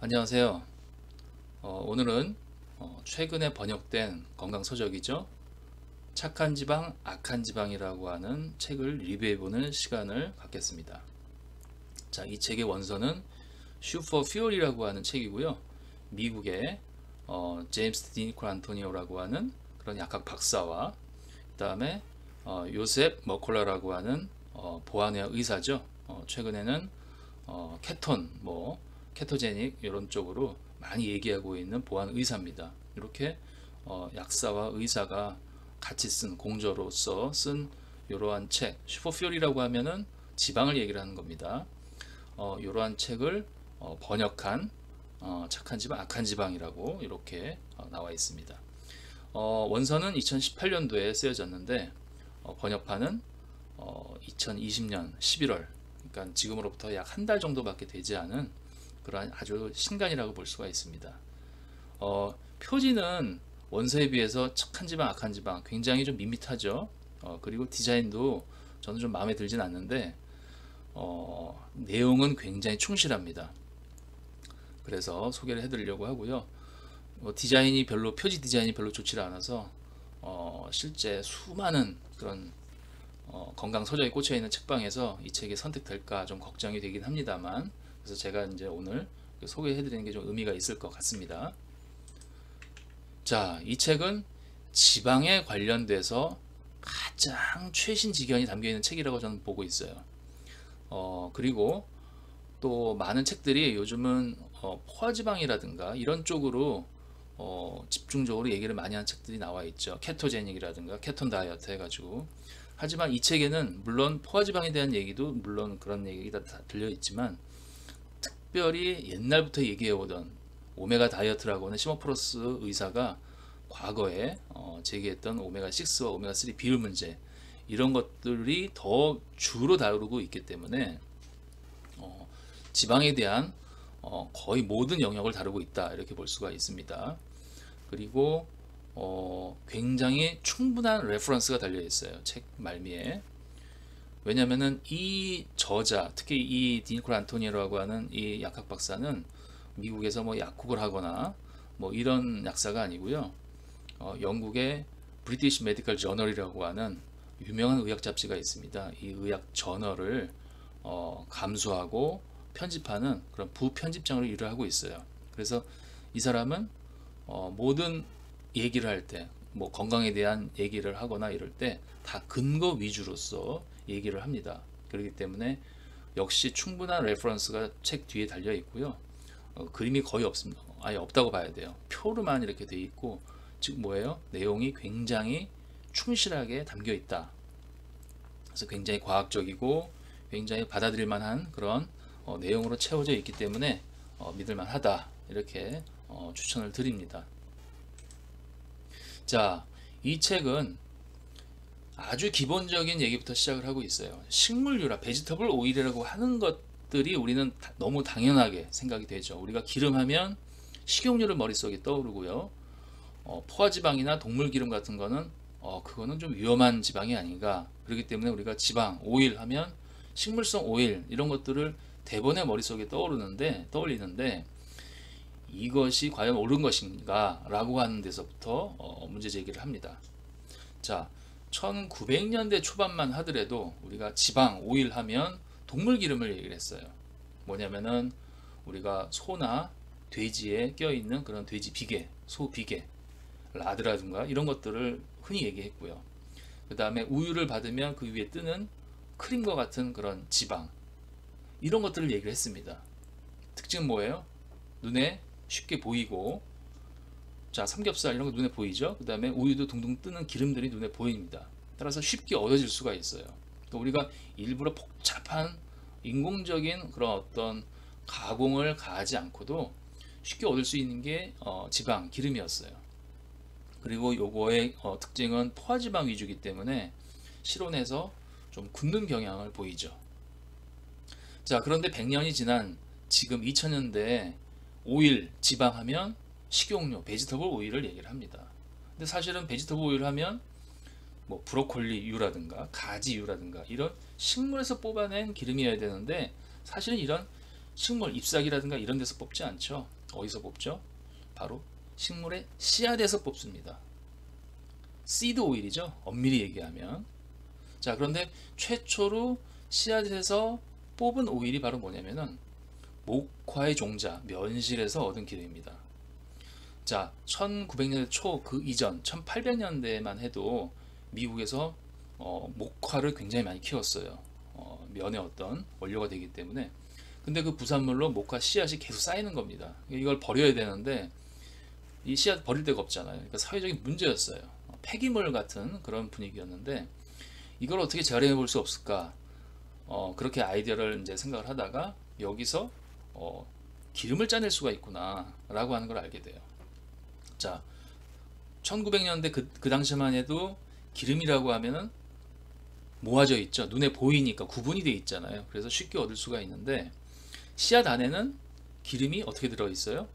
안녕하세요. 오늘은 최근에 번역된 건강서적이죠. 착한 지방, 악한 지방이라고 하는 책을 리뷰해보는 시간을 갖겠습니다. 자, 이 책의 원서는 슈퍼 퓨어리라고 하는 책이고요. 미국의 제임스 디니콜 안토니오라고 하는 그런 약학 박사와 그 다음에 요셉 머콜라라고 하는 보안의학 의사죠. 최근에는 케톤, 케토제닉 이런 쪽으로 많이 얘기하고 있는 보안 의사입니다. 이렇게 약사와 의사가 같이 쓴 공저로서 쓴 이러한 책, 슈퍼퓨어리라고 하면은 지방을 얘기를 하는 겁니다. 이러한 책을 번역한 착한 지방, 악한 지방이라고 이렇게 나와 있습니다. 원서는 2018년도에 쓰여졌는데 번역판은 2020년 11월, 그러니까 지금으로부터 약 한 달 정도밖에 되지 않은 그러한 아주 신간이라고 볼 수가 있습니다. 표지는 원서에 비해서 착한 지방, 악한 지방 굉장히 좀 밋밋하죠. 그리고 디자인도 저는 좀 마음에 들진 않는데 내용은 굉장히 충실합니다. 그래서 소개를 해드리려고 하고요. 디자인이 별로 표지 디자인이 별로 좋지 않아서 실제 수많은 그런 건강 서적이 꽂혀 있는 책방에서 이 책이 선택될까 좀 걱정이 되긴 합니다만, 그래서 제가 이제 오늘 소개해 드리는 게 좀 의미가 있을 것 같습니다. 자, 이 책은 지방에 관련돼서 가장 최신 지견이 담겨 있는 책이라고 저는 보고 있어요. 그리고 또 많은 책들이 요즘은 포화지방이라든가 이런 쪽으로 집중적으로 얘기를 많이 하는 책들이 나와 있죠. 케토제닉이라든가 케톤 다이어트 해가지고. 하지만 이 책에는 물론 포화지방에 대한 얘기도 물론 그런 얘기가 다 들려 있지만, 특별히 옛날부터 얘기해오던 오메가 다이어트라고 하는 시모프로스 의사가 과거에 제기했던 오메가6와 오메가3 비율 문제, 이런 것들이 더 주로 다루고 있기 때문에 지방에 대한 거의 모든 영역을 다루고 있다, 이렇게 볼 수가 있습니다. 그리고 굉장히 충분한 레퍼런스가 달려 있어요, 책 말미에. 왜냐면은 이 저자, 특히 이 디니콜 안토니오라고 하는 이 약학 박사는 미국에서 약국을 하거나 이런 약사가 아니고요. 영국의 브리티시 메디컬 저널이라고 하는 유명한 의학 잡지가 있습니다. 이 의학 저널을 감수하고 편집하는 그런 부편집장으로 일을 하고 있어요. 그래서 이 사람은 모든 얘기를 할 때, 건강에 대한 얘기를 하거나 이럴 때 다 근거 위주로서 얘기를 합니다. 그렇기 때문에 역시 충분한 레퍼런스가 책 뒤에 달려 있고요. 그림이 거의 없습니다. 아예 없다고 봐야 돼요. 표로만 이렇게 돼 있고, 즉 뭐예요? 내용이 굉장히 충실하게 담겨 있다. 그래서 굉장히 과학적이고 굉장히 받아들일 만한 그런 내용으로 채워져 있기 때문에 믿을 만하다, 이렇게 추천을 드립니다. 자, 이 책은 아주 기본적인 얘기부터 시작을 하고 있어요. 식물유라, 베지터블 오일이라고 하는 것들이 우리는 너무 당연하게 생각이 되죠. 우리가 기름하면 식용유를 머릿속에 떠오르고요. 포화지방이나 동물기름 같은 거는 그거는 좀 위험한 지방이 아닌가. 그렇기 때문에 우리가 지방, 오일 하면 식물성 오일 이런 것들을 대번에 머릿속에 떠올리는데 이것이 과연 옳은 것인가 라고 하는 데서부터 문제 제기를 합니다. 자, 1900년대 초반만 하더라도 우리가 지방, 오일 하면 동물 기름을 얘기를 했어요. 뭐냐면은 우리가 소나 돼지에 껴있는 그런 돼지 비계, 소 비계, 라드라든가 이런 것들을 흔히 얘기했고요. 그 다음에 우유를 받으면 그 위에 뜨는 크림과 같은 그런 지방, 이런 것들을 얘기를 했습니다. 특징은 뭐예요? 눈에 쉽게 보이고, 자, 삼겹살 이런 거 눈에 보이죠? 그 다음에 우유도 둥둥 뜨는 기름들이 눈에 보입니다. 따라서 쉽게 얻어질 수가 있어요. 그러니까 우리가 일부러 복잡한 인공적인 그런 어떤 가공을 가하지 않고도 쉽게 얻을 수 있는 게 지방, 기름이었어요. 그리고 요거의 특징은 포화지방 위주이기 때문에 실온에서 좀 굳는 경향을 보이죠. 자, 그런데 100년이 지난 지금 2000년대에 오일, 지방 하면 식용유, 베지터블 오일을 얘기를 합니다. 근데 사실은 베지터블 오일 하면 브로콜리유라든가 가지유라든가 이런 식물에서 뽑아낸 기름이어야 되는데, 사실은 이런 식물 잎사귀라든가 이런 데서 뽑지 않죠. 어디서 뽑죠? 바로 식물의 씨앗에서 뽑습니다. 시드 오일이죠. 엄밀히 얘기하면. 자, 그런데 최초로 씨앗에서 뽑은 오일이 바로 뭐냐면은 목화의 종자, 면실에서 얻은 기름입니다. 자, 1900년대 초 그 이전 1800년대만 해도 미국에서 목화를 굉장히 많이 키웠어요. 면의 어떤 원료가 되기 때문에. 근데 그 부산물로 목화 씨앗이 계속 쌓이는 겁니다. 이걸 버려야 되는데 이 씨앗 버릴 데가 없잖아요. 그러니까 사회적인 문제였어요. 폐기물 같은 그런 분위기였는데 이걸 어떻게 재활용해 볼 수 없을까? 그렇게 아이디어를 이제 생각을 하다가 여기서 기름을 짜낼 수가 있구나 라고 하는 걸 알게 돼요. 자, 1900년대 그 당시만 해도 기름이라고 하면은 모아져 있죠. 눈에 보이니까 구분이 돼 있잖아요. 그래서 쉽게 얻을 수가 있는데 씨앗 안에는 기름이 어떻게 들어 있어요?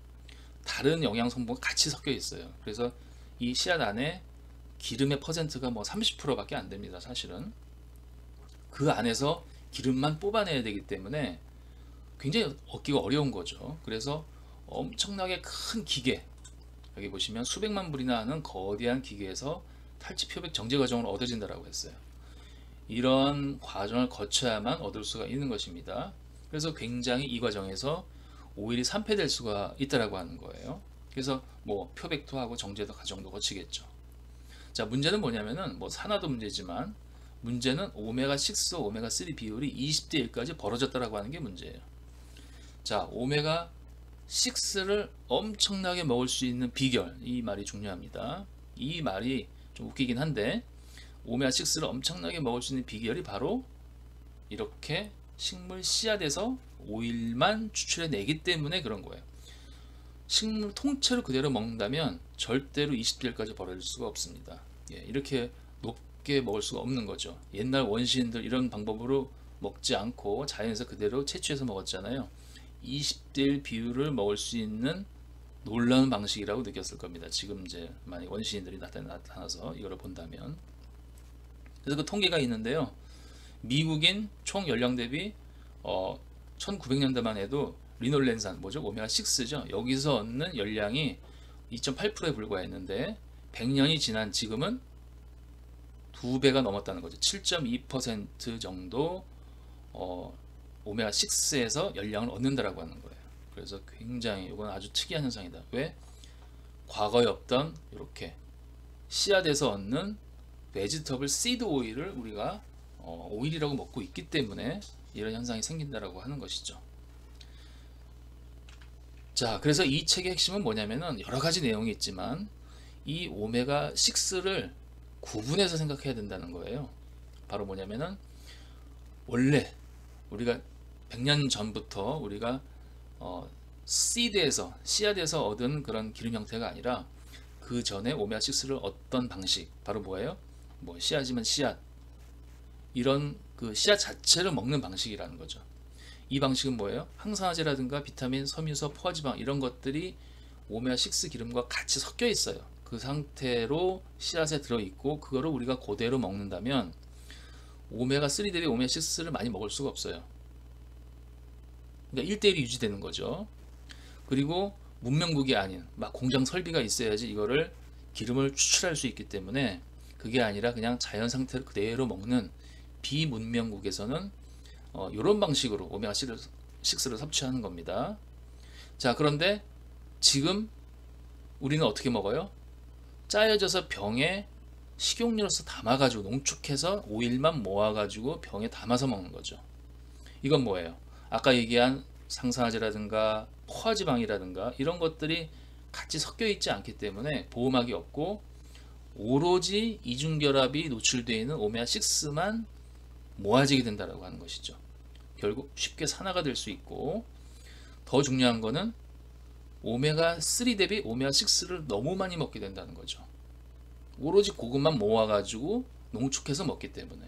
다른 영양 성분과 같이 섞여 있어요. 그래서 이 씨앗 안에 기름의 퍼센트가 뭐 30%밖에 안 됩니다. 사실은 그 안에서 기름만 뽑아내야 되기 때문에 굉장히 얻기가 어려운 거죠. 그래서 엄청나게 큰 기계, 여기 보시면 수백만 불이나 하는 거대한 기계에서 탈취 표백 정제 과정으로 얻어진다라고 했어요. 이런 과정을 거쳐야만 얻을 수가 있는 것입니다. 그래서 굉장히 이 과정에서 오일이 산패될 수가 있다라고 하는 거예요. 그래서 뭐 표백도 하고 정제도 과정도 거치겠죠. 자, 문제는 뭐냐면은 뭐 산화도 문제지만 문제는 오메가6, 오메가3 비율이 20대 1까지 벌어졌다라고 하는 게 문제예요. 자, 오메가6를 엄청나게 먹을 수 있는 비결, 이 말이 중요합니다. 이 말이 좀 웃기긴 한데 오메가6를 엄청나게 먹을 수 있는 비결이 바로 이렇게 식물 씨앗에서 오일만 추출해 내기 때문에 그런 거예요. 식물 통째로 그대로 먹는다면 절대로 20딜까지 벌어질 수가 없습니다. 예, 이렇게 높게 먹을 수가 없는 거죠. 옛날 원시인들 이런 방법으로 먹지 않고 자연에서 그대로 채취해서 먹었잖아요. 20대1 비율을 먹을 수 있는 놀라운 방식이라고 느꼈을 겁니다. 지금 이제 만약 원시인들이 나타나서 이걸 본다면. 그래서 그 통계가 있는데요. 미국인 총 연령 대비 1900년대만 해도 리놀렌산, 뭐죠? 오메가6죠. 여기서 얻는 열량이 2.8%에 불과했는데 100년이 지난 지금은 2배가 넘었다는 거죠. 7.2% 정도 오메가6에서 열량을 얻는다라고 하는 거예요. 그래서 굉장히 이건 아주 특이한 현상이다. 왜? 과거에 없던 이렇게 씨앗에서 얻는 베지터블 시드 오일을 우리가 오일이라고 먹고 있기 때문에 이런 현상이 생긴다라고 하는 것이죠. 자, 그래서 이 책의 핵심은 뭐냐면은 여러 가지 내용이 있지만 이 오메가6를 구분해서 생각해야 된다는 거예요. 바로 뭐냐면은 원래 우리가 100년 전부터 우리가 씨드에서 씨앗에서 얻은 그런 기름 형태가 아니라 그 전에 오메가6를 얻던 방식, 바로 뭐예요? 뭐 씨앗이면 씨앗, 이런 그 씨앗 자체를 먹는 방식이라는 거죠. 이 방식은 뭐예요? 항산화제라든가 비타민, 섬유소, 포화지방 이런 것들이 오메가6 기름과 같이 섞여 있어요. 그 상태로 씨앗에 들어있고 그거를 우리가 그대로 먹는다면 오메가3 대비 오메가6를 많이 먹을 수가 없어요. 그러니까 1대1이 유지되는 거죠. 그리고 문명국이 아닌 막 공장 설비가 있어야지 이거를 기름을 추출할 수 있기 때문에 그게 아니라 그냥 자연 상태를 그대로 먹는 비문명국에서는 이런 방식으로 오메가6를 섭취하는 겁니다. 자, 그런데 지금 우리는 어떻게 먹어요? 짜여져서 병에 식용유로서 담아가지고 농축해서 오일만 모아가지고 병에 담아서 먹는 거죠. 이건 뭐예요? 아까 얘기한 상산화제라든가 포화지방이라든가 이런 것들이 같이 섞여 있지 않기 때문에 보호막이 없고 오로지 이중결합이 노출되어 있는 오메가6만 모아지게 된다고 하는 것이죠. 결국 쉽게 산화가 될 수 있고 더 중요한 거는 오메가3 대비 오메가6를 너무 많이 먹게 된다는 거죠. 오로지 그것만 모아가지고 농축해서 먹기 때문에.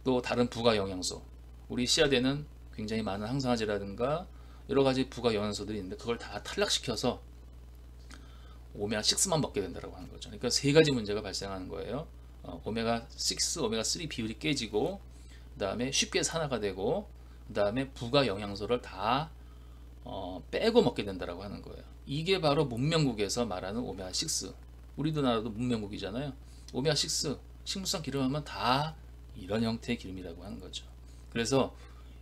또 다른 부가 영양소, 우리 씨앗에는 굉장히 많은 항산화제라든가 여러 가지 부가 영양소들이 있는데 그걸 다 탈락시켜서 오메가6만 먹게 된다고 하는 거죠. 그러니까 세 가지 문제가 발생하는 거예요. 오메가6, 오메가3 비율이 깨지고 그 다음에 쉽게 산화가 되고 그 그 다음에 부가 영양소를 다 빼고 먹게 된다라고 하는 거예요. 이게 바로 문명국에서 말하는 오메가6. 우리나라도 문명국이잖아요. 오메가6 식물성 기름 하면 다 이런 형태의 기름이라고 하는 거죠. 그래서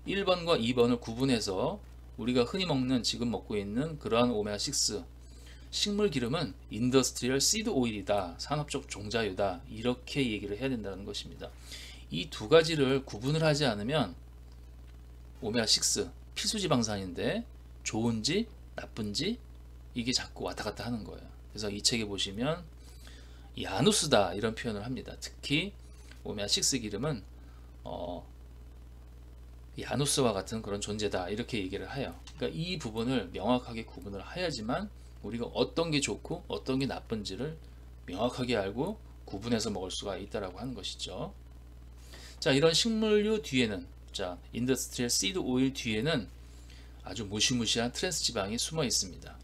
1번과 2번을 구분해서 우리가 흔히 먹는, 지금 먹고 있는 그러한 오메가6 식물 기름은 인더스트리얼 시드 오일이다, 산업적 종자유다, 이렇게 얘기를 해야 된다는 것입니다. 이 두 가지를 구분을 하지 않으면 오메가6 필수지방산인데 좋은지 나쁜지 이게 자꾸 왔다 갔다 하는 거예요. 그래서 이 책에 보시면 야누스다 이런 표현을 합니다. 특히 오메가6 기름은 야누스와 같은 그런 존재다 이렇게 얘기를 해요. 그러니까 이 부분을 명확하게 구분을 해야지만 우리가 어떤 게 좋고 어떤 게 나쁜지를 명확하게 알고 구분해서 먹을 수가 있다라고 하는 것이죠. 자, 이런 식물유 뒤에는, 자, 인더스트리얼 시드 오일 뒤에는 아주 무시무시한 트랜스 지방이 숨어 있습니다.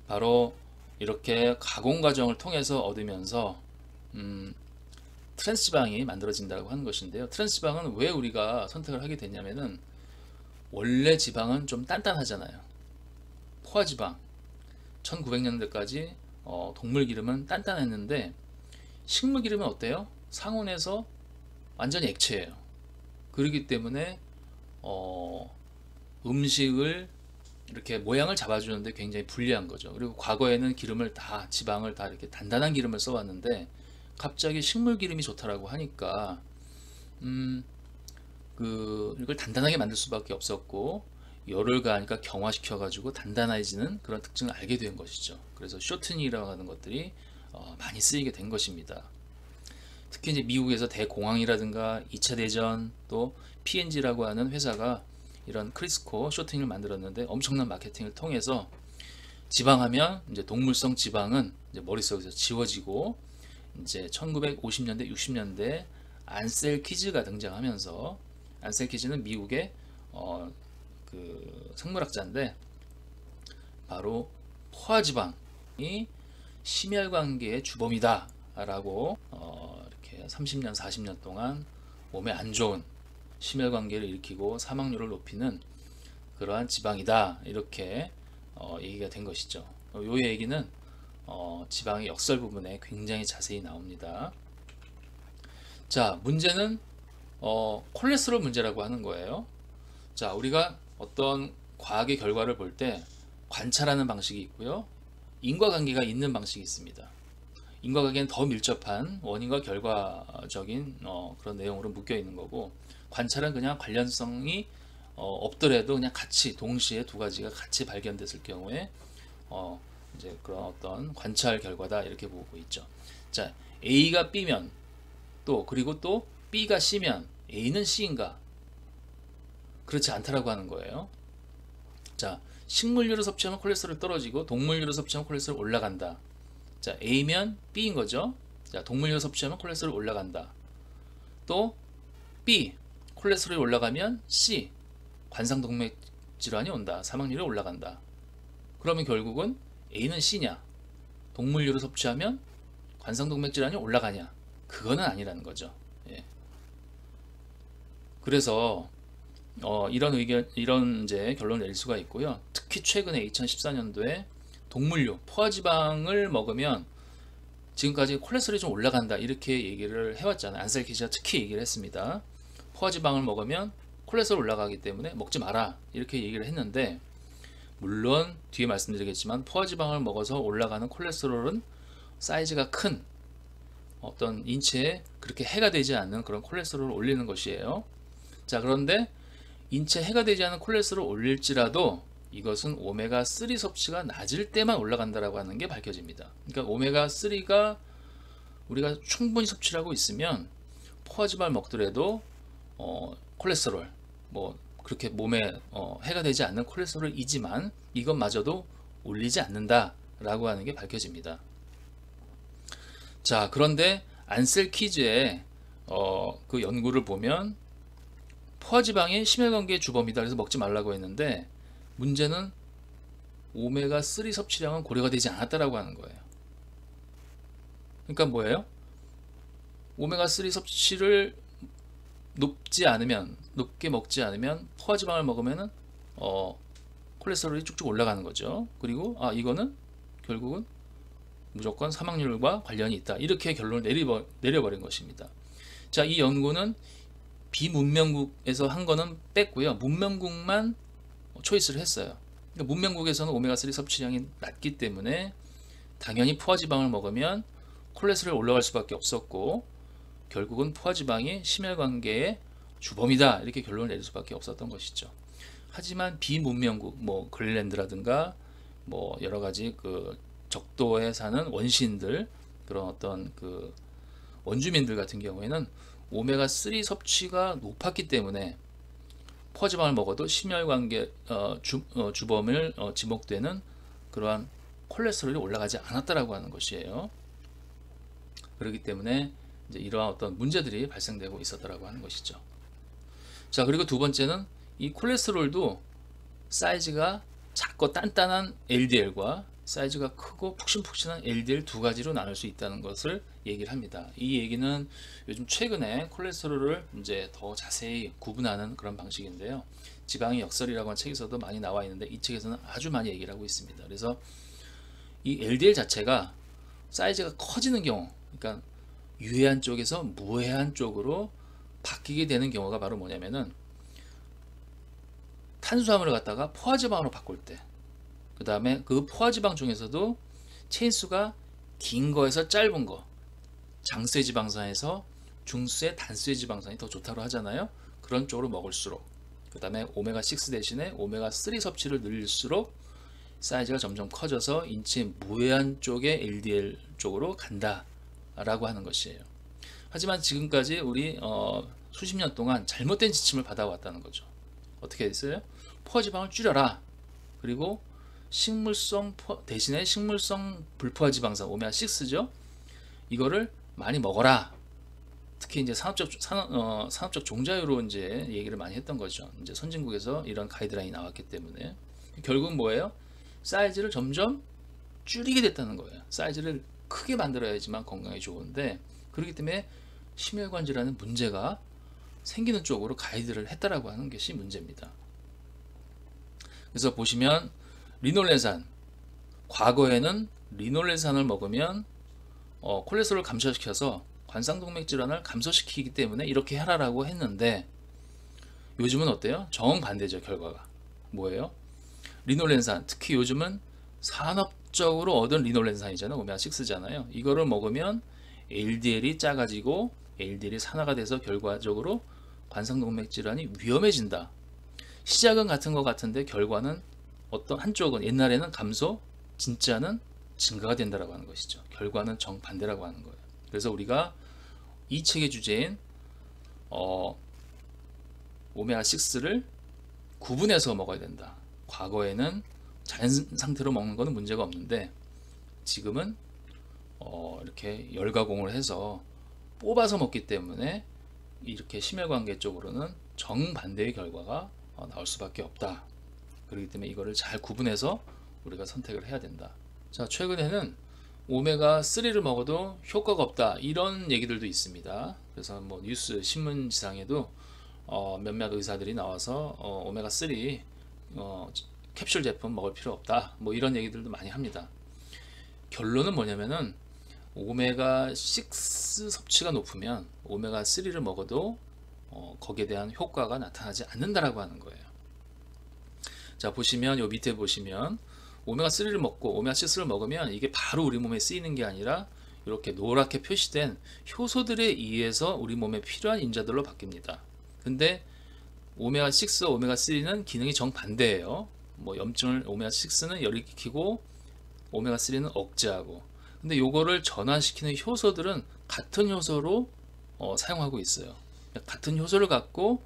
바로 이렇게 가공 과정을 통해서 얻으면서 트랜스 지방이 만들어진다고 하는 것인데요. 트랜스 지방은 왜 우리가 선택을 하게 됐냐면은 원래 지방은 좀 단단하잖아요. 포화 지방 1900년대까지 동물 기름은 단단했는데 식물 기름은 어때요? 상온에서 완전히 액체예요. 그렇기 때문에 음식을 이렇게 모양을 잡아주는데 굉장히 불리한 거죠. 그리고 과거에는 기름을 다, 지방을 다 이렇게 단단한 기름을 써왔는데 갑자기 식물 기름이 좋다라고 하니까 이걸 단단하게 만들 수밖에 없었고, 열을 가하니까 경화시켜 가지고 단단해지는 그런 특징을 알게 된 것이죠. 그래서 쇼트닝이라고 하는 것들이 많이 쓰이게 된 것입니다. 특히 이제 미국에서 대공황이라든가 2차 대전, 또 P&G라고 하는 회사가 이런 크리스코 쇼트닝을 만들었는데 엄청난 마케팅을 통해서 지방하면 이제 동물성 지방은 이제 머릿속에서 지워지고, 이제 1950년대 60년대 안셀 키즈가 등장하면서, 안셀 키즈는 미국의 그 생물학자인데 바로 포화지방이 심혈관계의 주범이다 라고 이렇게 30년 40년 동안 몸에 안 좋은 심혈관계를 일으키고 사망률을 높이는 그러한 지방이다 이렇게 얘기가 된 것이죠. 이 얘기는 지방의 역설 부분에 굉장히 자세히 나옵니다. 자, 문제는 콜레스테롤 문제라고 하는 거예요. 자, 우리가 어떤 과학의 결과를 볼 때 관찰하는 방식이 있고요, 인과관계가 있는 방식이 있습니다. 인과관계는 더 밀접한 원인과 결과적인 그런 내용으로 묶여 있는 거고, 관찰은 그냥 관련성이 없더라도 그냥 같이 동시에 두 가지가 같이 발견됐을 경우에 이제 그런 어떤 관찰 결과다 이렇게 보고 있죠. 자, A가 B면 그리고 또 B가 C면 A는 C인가? 그렇지 않다라고 하는 거예요. 자, 식물유를 섭취하면 콜레스테롤 떨어지고 동물유를 섭취하면 콜레스테롤 올라간다. 자, A면 B인 거죠. 자, 동물유를 섭취하면 콜레스테롤 올라간다. 또 B, 콜레스테롤이 올라가면 C, 관상동맥 질환이 온다. 사망률이 올라간다. 그러면 결국은 A는 C냐? 동물유를 섭취하면 관상동맥 질환이 올라가냐? 그거는 아니라는 거죠. 예. 그래서 이런 이제 결론을 내릴 수가 있고요. 특히 최근에 2014년도에 동물유, 포화지방을 먹으면 지금까지 콜레스테롤이 좀 올라간다 이렇게 얘기를 해왔잖아요. 안셀 키즈가 특히 얘기를 했습니다. 포화지방을 먹으면 콜레스테롤 올라가기 때문에 먹지 마라 이렇게 얘기를 했는데, 물론 뒤에 말씀드리겠지만 포화지방을 먹어서 올라가는 콜레스테롤은 사이즈가 큰 어떤 인체에 그렇게 해가 되지 않는 그런 콜레스테롤을 올리는 것이에요. 자, 그런데 인체 해가 되지 않은 콜레스테롤을 올릴지라도 이것은 오메가3 섭취가 낮을 때만 올라간다라고 하는 게 밝혀집니다. 그러니까 오메가3가 우리가 충분히 섭취를 하고 있으면 포화지방을 먹더라도 콜레스테롤, 뭐 그렇게 몸에 해가 되지 않는 콜레스테롤이지만 이것마저도 올리지 않는다라고 하는 게 밝혀집니다. 자, 그런데 안셀 키즈의 그 연구를 보면 포화지방이 심혈관계의 주범이다 그래서 먹지 말라고 했는데, 문제는 오메가3 섭취량은 고려가 되지 않았다라고 하는 거예요. 그러니까 뭐예요? 오메가3 섭취를 높게 먹지 않으면 포화지방을 먹으면은 콜레스테롤이 쭉쭉 올라가는 거죠. 그리고 이거는 결국은 무조건 사망률과 관련이 있다. 이렇게 결론을 내려버린 것입니다. 자, 이 연구는 비문명국에서 한 거는 뺐고요. 문명국만 초이스를 했어요. 그러니까 문명국에서는 오메가3 섭취량이 낮기 때문에 당연히 포화지방을 먹으면 콜레스테롤 올라갈 수밖에 없었고, 결국은 포화지방이 심혈관계의 주범이다, 이렇게 결론을 내릴 수밖에 없었던 것이죠. 하지만 비문명국, 뭐 그린란드라든가 뭐 여러 가지 그 적도에 사는 원시인들, 그런 어떤 그 원주민들 같은 경우에는 오메가3 섭취가 높았기 때문에 포화지방을 먹어도 심혈관계 주범을 지목되는 그러한 콜레스테롤이 올라가지 않았다라고 하는 것이에요. 그렇기 때문에 이제 이러한 어떤 문제들이 발생되고 있었다라고 하는 것이죠. 자, 그리고 두 번째는 이 콜레스테롤도 사이즈가 작고 단단한 LDL과 사이즈가 크고 푹신푹신한 LDL 두 가지로 나눌 수 있다는 것을 얘기를 합니다. 이 얘기는 요즘 최근에 콜레스테롤을 이제 더 자세히 구분하는 그런 방식인데요. 지방의 역설이라고 하는 책에서도 많이 나와 있는데 이 책에서는 아주 많이 얘기를 하고 있습니다. 그래서 이 LDL 자체가 사이즈가 커지는 경우, 그러니까 유해한 쪽에서 무해한 쪽으로 바뀌게 되는 경우가 바로 뭐냐면은 탄수화물을 갖다가 포화지방으로 바꿀 때, 그 다음에 그 포화지방 중에서도 체인수가 긴 거에서 짧은 거, 장수의 지방산에서 중수의 단수의 지방산이 더 좋다고 하잖아요. 그런 쪽으로 먹을수록, 그 다음에 오메가6 대신에 오메가3 섭취를 늘릴수록 사이즈가 점점 커져서 인체 무해한 쪽의 LDL 쪽으로 간다 라고 하는 것이에요. 하지만 지금까지 우리 수십 년 동안 잘못된 지침을 받아왔다는 거죠. 어떻게 했어요? 포화지방을 줄여라. 그리고 대신에 식물성 불포화지방산 오메가6죠. 이거를 많이 먹어라. 특히 이제 산업적 종자유로 이제 얘기를 많이 했던 거죠. 이제 선진국에서 이런 가이드라인이 나왔기 때문에 결국은 뭐예요? 사이즈를 점점 줄이게 됐다는 거예요. 사이즈를 크게 만들어야지만 건강에 좋은데, 그렇기 때문에 심혈관 질환의 문제가 생기는 쪽으로 가이드를 했다라고 하는 것이 문제입니다. 그래서 보시면 리놀렌산, 과거에는 리놀렌산을 먹으면 콜레스테롤을 감소시켜서 관상동맥 질환을 감소시키기 때문에 이렇게 해라라고 했는데, 요즘은 어때요? 정반대죠. 결과가 뭐예요? 리놀렌산, 특히 요즘은 산업적으로 얻은 리놀렌산이잖아요. 오메가6잖아요. 이거를 먹으면 LDL이 작아지고 LDL이 산화가 돼서 결과적으로 관상동맥 질환이 위험해진다. 시작은 같은 것 같은데 결과는 어떤 한쪽은 옛날에는 감소, 진짜는 증가가 된다라고 하는 것이죠. 결과는 정반대라고 하는 거예요. 그래서 우리가 이 책의 주제인 오메가6를 구분해서 먹어야 된다. 과거에는 자연 상태로 먹는 것은 문제가 없는데 지금은 이렇게 열가공을 해서 뽑아서 먹기 때문에 이렇게 심혈관계 쪽으로는 정반대의 결과가 나올 수밖에 없다. 그렇기 때문에 이거를 잘 구분해서 우리가 선택을 해야 된다. 자, 최근에는 오메가3를 먹어도 효과가 없다, 이런 얘기들도 있습니다. 그래서 뭐 뉴스 신문지상에도 몇몇 의사들이 나와서 오메가3 캡슐 제품 먹을 필요 없다, 뭐 이런 얘기들도 많이 합니다. 결론은 뭐냐면은 오메가6 섭취가 높으면 오메가3를 먹어도 거기에 대한 효과가 나타나지 않는다라고 하는 거예요. 자, 보시면 요 밑에 보시면 오메가3를 먹고 오메가6를 먹으면 이게 바로 우리 몸에 쓰이는 게 아니라 이렇게 노랗게 표시된 효소들에 의해서 우리 몸에 필요한 인자들로 바뀝니다. 근데 오메가6, 오메가3는 기능이 정반대예요. 뭐 염증을 오메가6는 열이키고 오메가3는 억제하고, 근데 요거를 전환시키는 효소들은 같은 효소로 사용하고 있어요. 같은 효소를 갖고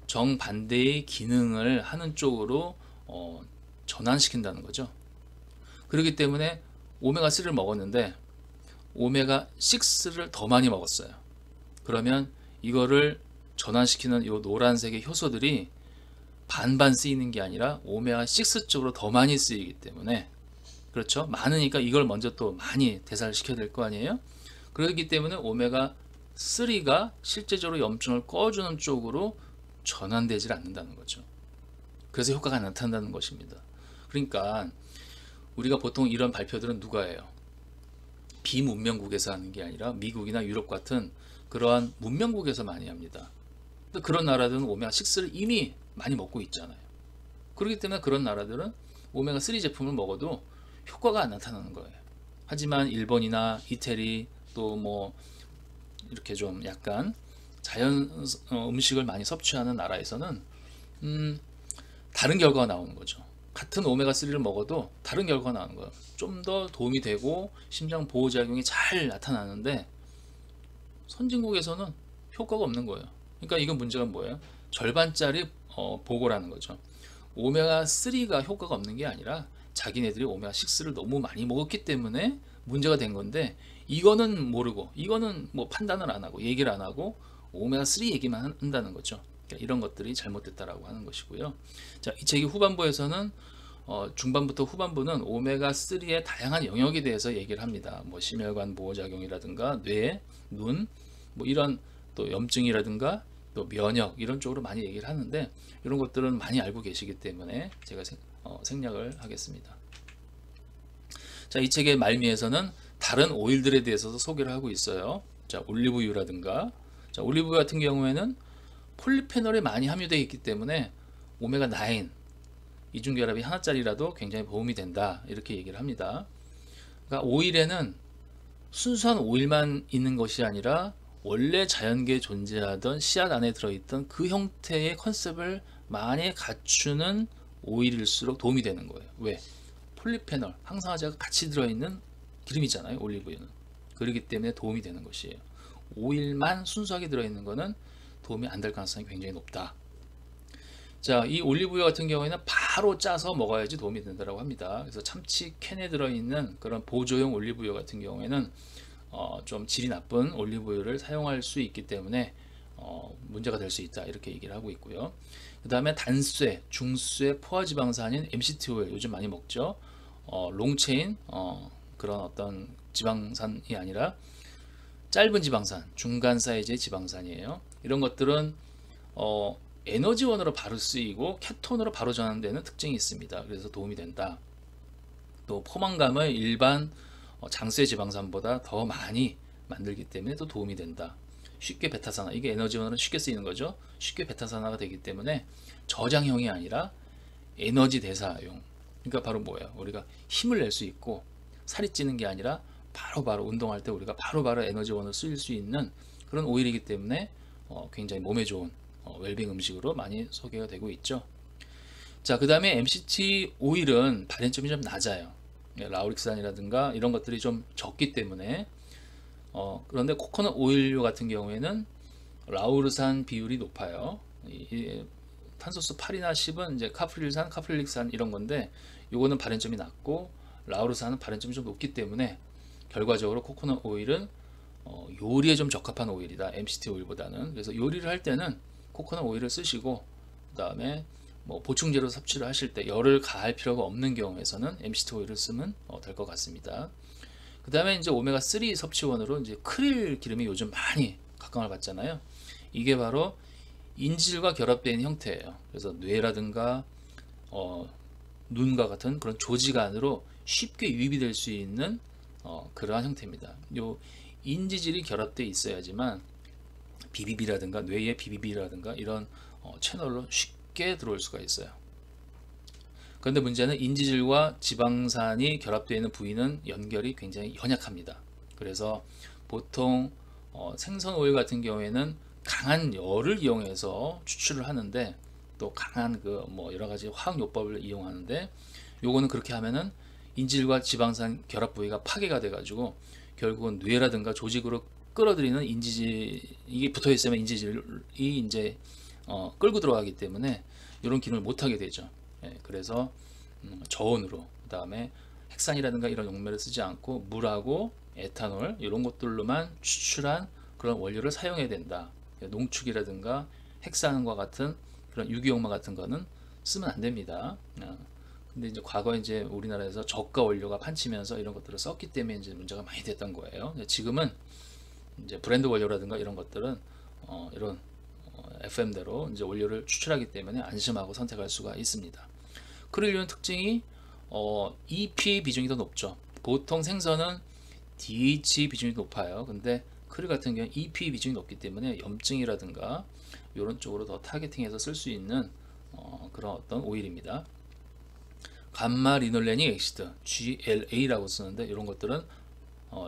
정반대의 기능을 하는 쪽으로 전환시킨다는 거죠. 그렇기 때문에 오메가3를 먹었는데 오메가6를 더 많이 먹었어요. 그러면 이거를 전환시키는 이 노란색의 효소들이 반반 쓰이는 게 아니라 오메가6 쪽으로 더 많이 쓰이기 때문에, 그렇죠? 많으니까 이걸 먼저 또 많이 대사를 시켜야 될 거 아니에요? 그렇기 때문에 오메가 3가 실제적으로 염증을 꺼주는 쪽으로 전환되질 않는다는 거죠. 그래서 효과가 나타난다는 것입니다. 그러니까 우리가 보통 이런 발표들은 누가 해요? 비문명국에서 하는 게 아니라 미국이나 유럽 같은 그러한 문명국에서 많이 합니다. 근데 그런 나라들은 오메가6를 이미 많이 먹고 있잖아요. 그렇기 때문에 그런 나라들은 오메가3 제품을 먹어도 효과가 안 나타나는 거예요. 하지만 일본이나 이태리 또 뭐 이렇게 좀 약간 자연 음식을 많이 섭취하는 나라에서는 다른 결과가 나오는 거죠. 같은 오메가3를 먹어도 다른 결과가 나오는 거예요. 좀 더 도움이 되고 심장 보호작용이 잘 나타나는데 선진국에서는 효과가 없는 거예요. 그러니까 이건 문제가 뭐예요? 절반짜리 보고라는 거죠. 오메가3가 효과가 없는 게 아니라 자기네들이 오메가6를 너무 많이 먹었기 때문에 문제가 된 건데, 이거는 모르고 이거는 뭐 판단을 안 하고 얘기를 안 하고 오메가3 얘기만 한다는 거죠. 그러니까 이런 것들이 잘못됐다라고 하는 것이고요. 자, 이 책의 후반부에서는 중반부터 후반부는 오메가3의 다양한 영역에 대해서 얘기를 합니다. 뭐 심혈관 보호작용이라든가 뇌, 눈, 뭐 이런 또 염증이라든가 또 면역 이런 쪽으로 많이 얘기를 하는데, 이런 것들은 많이 알고 계시기 때문에 제가 생략을 하겠습니다. 자, 이 책의 말미에서는 다른 오일들에 대해서도 소개를 하고 있어요. 자, 올리브유라든가, 자, 올리브유 같은 경우에는 폴리페놀이 많이 함유되어 있기 때문에 오메가9 이중결합이 하나짜리라도 굉장히 도움이 된다, 이렇게 얘기를 합니다. 그러니까 오일에는 순수한 오일만 있는 것이 아니라 원래 자연계에 존재하던 씨앗 안에 들어있던 그 형태의 컨셉을 많이 갖추는 오일일수록 도움이 되는 거예요. 왜? 폴리페놀, 항산화제가 같이 들어있는 기름이잖아요, 올리브유는. 그렇기 때문에 도움이 되는 것이에요. 오일만 순수하게 들어있는 거는 도움이 안 될 가능성이 굉장히 높다. 자, 이 올리브유 같은 경우에는 바로 짜서 먹어야지 도움이 된다고 합니다. 그래서 참치 캔에 들어있는 그런 보조용 올리브유 같은 경우에는 좀 질이 나쁜 올리브유를 사용할 수 있기 때문에 문제가 될 수 있다, 이렇게 얘기를 하고 있고요. 그 다음에 단수에, 중수에 포화지방산인 MCT 오일 요즘 많이 먹죠. 롱체인 그런 어떤 지방산이 아니라 짧은 지방산, 중간 사이즈의 지방산이에요. 이런 것들은 에너지원으로 바로 쓰이고 케톤으로 바로 전환되는 특징이 있습니다. 그래서 도움이 된다. 또 포만감을 일반 장수의 지방산보다 더 많이 만들기 때문에 또 도움이 된다. 쉽게 베타산화, 이게 에너지원으로 쉽게 쓰이는 거죠. 쉽게 베타산화가 되기 때문에 저장형이 아니라 에너지 대사용. 그러니까 바로 뭐예요? 우리가 힘을 낼 수 있고 살이 찌는 게 아니라 바로바로 운동할 때 우리가 바로바로 에너지원으로 쓰일 수 있는 그런 오일이기 때문에 굉장히 몸에 좋은 웰빙 음식으로 많이 소개가 되고 있죠. 자, 그 다음에 MCT 오일은 발현점이 좀 낮아요. 라우릭산이라든가 이런 것들이 좀 적기 때문에 그런데 코코넛 오일류 같은 경우에는 라우르산 비율이 높아요. 탄소수 8이나 10은 이제 카프릴산, 카프릴릭산 이런 건데, 요거는 발현점이 낮고 라우르산은 발현점이 좀 높기 때문에 결과적으로 코코넛 오일은 요리에 좀 적합한 오일이다, MCT 오일보다는. 그래서 요리를 할 때는 코코넛 오일을 쓰시고, 그 다음에 뭐 보충제로 섭취를 하실 때 열을 가할 필요가 없는 경우에서는 MCT 오일을 쓰면 될 것 같습니다. 그 다음에 이제 오메가3 섭취원으로 이제 크릴 기름이 요즘 많이 각광을 받잖아요. 이게 바로 인지질과 결합되어 있는 형태예요. 그래서 뇌라든가 눈과 같은 그런 조직 안으로 쉽게 유입이 될 수 있는 그러한 형태입니다. 요 인지질이 결합되어 있어야지만 BBB라든가 뇌의 BBB라든가 이런 채널로 쉽게 들어올 수가 있어요. 그런데 문제는 인지질과 지방산이 결합되어 있는 부위는 연결이 굉장히 연약합니다. 그래서 보통 생선 오일 같은 경우에는 강한 열을 이용해서 추출을 하는데, 또 강한 그 뭐 여러 가지 화학 요법을 이용하는데, 요거는 그렇게 하면은 인지질과 지방산 결합 부위가 파괴가 돼 가지고 결국은 뇌라든가 조직으로 끌어들이는 인지질, 이게 붙어 있으면 인지질이 이제 끌고 들어가기 때문에 이런 기능을 못 하게 되죠. 예, 그래서 저온으로, 그 다음에 핵산이라든가 이런 용매를 쓰지 않고 물하고 에탄올 이런 것들로만 추출한 그런 원료를 사용해야 된다. 농축이라든가 핵산과 같은 그런 유기용마 같은 거는 쓰면 안 됩니다. 근데 이제 과거에 이제 우리나라에서 저가 원료가 판치면서 이런 것들을 썼기 때문에 이제 문제가 많이 됐던 거예요. 지금은 이제 브랜드 원료라든가 이런 것들은 이런 FM대로 이제 원료를 추출하기 때문에 안심하고 선택할 수가 있습니다. 크릴류는 특징이 EPA 비중이 더 높죠. 보통 생선은 DH 비중이 높아요. 근데 크릴 같은 경우는 EPA 비중이 높기 때문에 염증이라든가 이런 쪽으로 더 타겟팅해서 쓸 수 있는 그런 어떤 오일입니다. 감마 리놀레닉 액시드 GLA라고 쓰는데 이런 것들은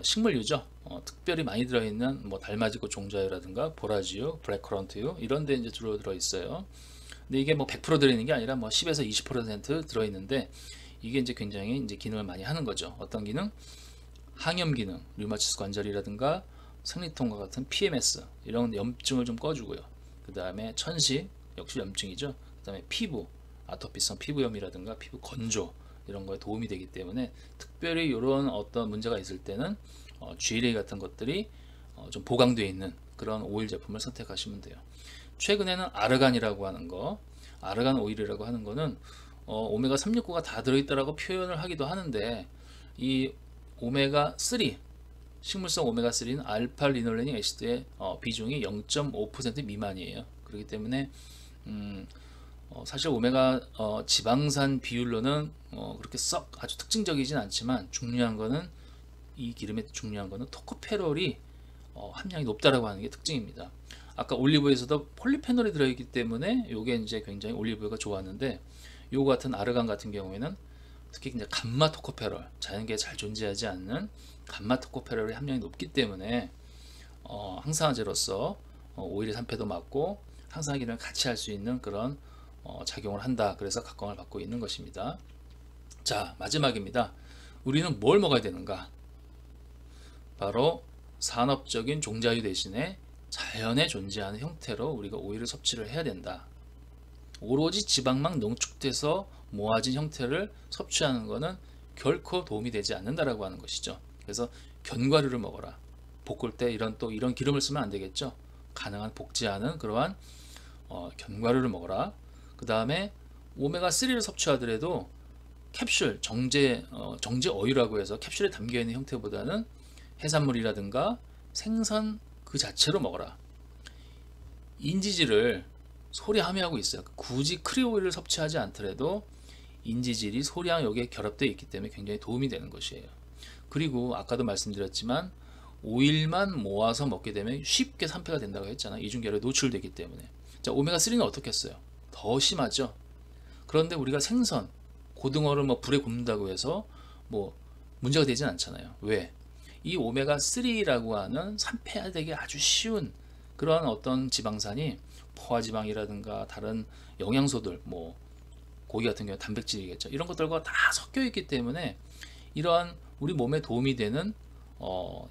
식물유죠. 특별히 많이 들어있는 뭐 달맞이꽃 종자유라든가 보라지유, 블랙커런트유 이런 데 이제 주로 들어있어요. 근데 이게 뭐 100% 들어있는 게 아니라 뭐 10에서 20% 들어있는데 이게 이제 굉장히 이제 기능을 많이 하는 거죠. 어떤 기능? 항염 기능, 류마티스 관절이라든가 생리통과 같은 PMS 이런 염증을 좀 꺼주고요. 그 다음에 천식 역시 염증이죠. 그 다음에 피부, 아토피성 피부염이라든가 피부 건조 이런 거에 도움이 되기 때문에 특별히 이런 어떤 문제가 있을 때는 GLA 같은 것들이 좀 보강되어 있는 그런 오일 제품을 선택하시면 돼요. 최근에는 아르간이라고 하는 거, 아르간 오일이라고 하는 거는 오메가 369가 다 들어있다라고 표현을 하기도 하는데 이 오메가 3 식물성 오메가 3는 알파 리놀레닉 애시드의 비중이 0.5% 미만이에요. 그렇기 때문에 사실 오메가 지방산 비율로는 그렇게 썩 아주 특징적이진 않지만 중요한 거는 이 기름의 중요한 거는 토코페롤이 함량이 높다라고 하는 게 특징입니다. 아까 올리브유에서도 폴리페놀이 들어있기 때문에 이게 이제 굉장히 올리브유가 좋았는데 요 같은 아르간 같은 경우에는 특히 이제 감마 토코페롤 자연계에 잘 존재하지 않는 감마 토코페롤의 함량이 높기 때문에 항산화제로서 오일의 산패도 막고 항산화 기능을 같이 할 수 있는 그런 작용을 한다. 그래서 각광을 받고 있는 것입니다. 자, 마지막입니다. 우리는 뭘 먹어야 되는가? 바로 산업적인 종자유 대신에 자연에 존재하는 형태로 우리가 오일을 섭취를 해야 된다. 오로지 지방만 농축돼서 모아진 형태를 섭취하는 것은 결코 도움이 되지 않는다라고 하는 것이죠. 그래서 견과류를 먹어라. 볶을 때 이런 기름을 쓰면 안 되겠죠. 가능한 볶지 않은 그러한 견과류를 먹어라. 그 다음에 오메가 3를 섭취하더라도 캡슐 정제 어유라고 해서 캡슐에 담겨 있는 형태보다는 해산물이라든가 생선 그 자체로 먹어라. 인지질을 소리 함유하고 있어요. 굳이 크리오일을 섭취하지 않더라도 인지질이 소량 여기에 결합되어 있기 때문에 굉장히 도움이 되는 것이에요. 그리고 아까도 말씀드렸지만 오일만 모아서 먹게 되면 쉽게 산패가 된다고 했잖아요. 이중결에 노출되기 때문에. 자, 오메가3는 어떻겠어요? 더 심하죠. 그런데 우리가 생선, 고등어를 뭐 불에 굽는다고 해서 뭐 문제가 되진 않잖아요. 왜? 이 오메가3라고 하는 산패되기 아주 쉬운 그런 어떤 지방산이 포화지방이라든가 다른 영양소들, 뭐 고기 같은 경우 단백질이겠죠. 이런 것들과 다 섞여 있기 때문에 이러한 우리 몸에 도움이 되는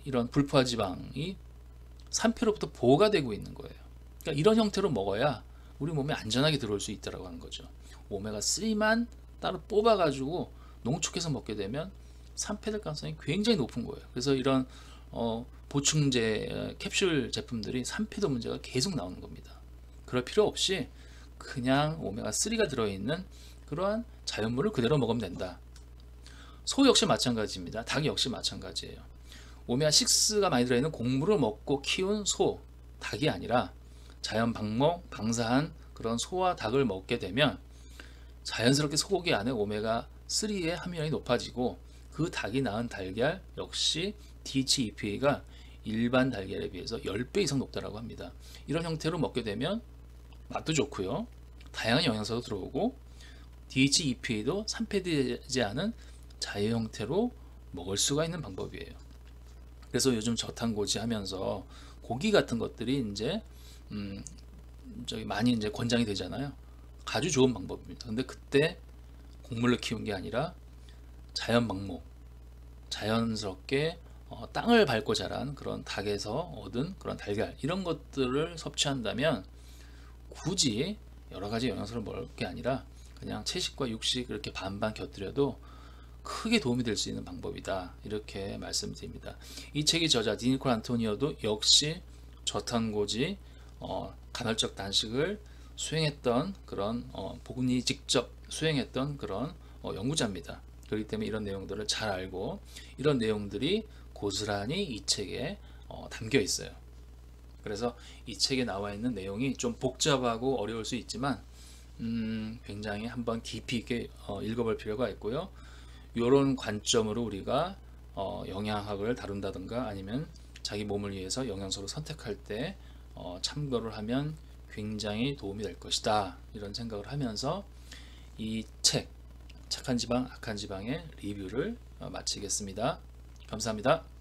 이런 불포화지방이 산패로부터 보호가 되고 있는 거예요. 그러니까 이런 형태로 먹어야 우리 몸에 안전하게 들어올 수 있다고 하는 거죠. 오메가3만 따로 뽑아가지고 농축해서 먹게 되면 산패될 가능성이 굉장히 높은 거예요. 그래서 이런 보충제 캡슐 제품들이 산패도 문제가 계속 나오는 겁니다. 그럴 필요 없이 그냥 오메가3가 들어있는 그러한 자연물을 그대로 먹으면 된다. 소 역시 마찬가지입니다. 닭 역시 마찬가지예요. 오메가6가 많이 들어있는 곡물을 먹고 키운 소, 닭이 아니라 자연 방목, 방사한 그런 소와 닭을 먹게 되면 자연스럽게 소고기 안에 오메가3의 함유량이 높아지고 그 닭이 낳은 달걀 역시 DHEPA가 일반 달걀에 비해서 10배 이상 높다고 합니다. 이런 형태로 먹게 되면 맛도 좋고요. 다양한 영양소도 들어오고 DHEPA도 산패되지 않은 자유 형태로 먹을 수가 있는 방법이에요. 그래서 요즘 저탄고지 하면서 고기 같은 것들이 이제 많이 이제 권장이 되잖아요. 아주 좋은 방법입니다. 근데 그때 곡물로 키운 게 아니라 자연 방목, 자연스럽게 땅을 밟고 자란 그런 닭에서 얻은 그런 달걀 이런 것들을 섭취한다면 굳이 여러 가지 영양소를 먹을 게 아니라 그냥 채식과 육식 이렇게 반반 곁들여도 크게 도움이 될 수 있는 방법이다. 이렇게 말씀드립니다. 이 책의 저자 디니콜 안토니오도 역시 저탄고지 간헐적 단식을 수행했던 그런 본인이 직접 수행했던 그런 연구자입니다. 그렇기 때문에 이런 내용들을 잘 알고 이런 내용들이 고스란히 이 책에 담겨 있어요. 그래서 이 책에 나와 있는 내용이 좀 복잡하고 어려울 수 있지만 굉장히 한번 깊이 있게 읽어볼 필요가 있고요. 이런 관점으로 우리가 영양학을 다룬다든가 아니면 자기 몸을 위해서 영양소를 선택할 때 참고를 하면 굉장히 도움이 될 것이다, 이런 생각을 하면서 이 책 착한 지방 악한 지방의 리뷰를 마치겠습니다. 감사합니다.